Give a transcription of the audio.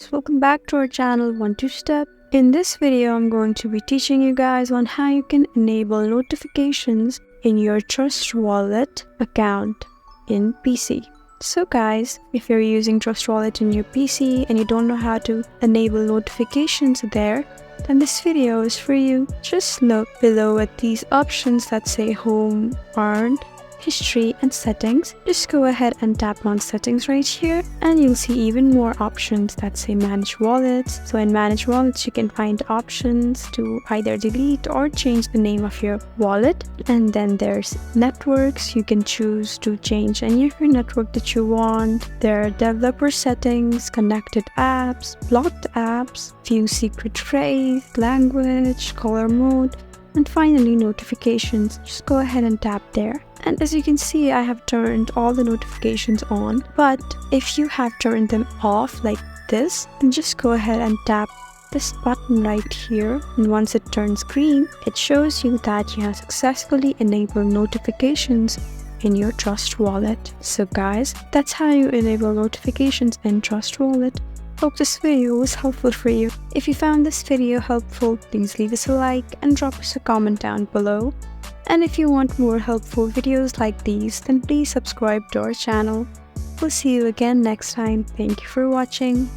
So welcome back to our channel 1-2-Step. In this video, I'm going to be teaching you guys on how you can enable notifications in your Trust Wallet account in PC. So guys, if you're using Trust Wallet in your PC and you don't know how to enable notifications there, then this video is for you. Just look below at these options that say Home, Warrant, History and Settings. Just go ahead and tap on Settings right here and you'll see even more options that say Manage Wallets. So in Manage Wallets you can find options to either delete or change the name of your wallet. And then there's Networks. You can choose to change any of your network that you want. There are Developer Settings, Connected Apps, Blocked Apps, View Secret Phrase, Language, Color Mode, and finally notifications. Just go ahead and tap there. And as you can see, I have turned all the notifications on, but if you have turned them off like this, then just go ahead and tap this button right here, and once it turns green, it shows you that you have successfully enabled notifications in your Trust Wallet. So guys, that's how you enable notifications in Trust Wallet. Hope this video was helpful for you. If you found this video helpful, please leave us a like and drop us a comment down below. And if you want more helpful videos like these, then please subscribe to our channel. We'll see you again next time. Thank you for watching.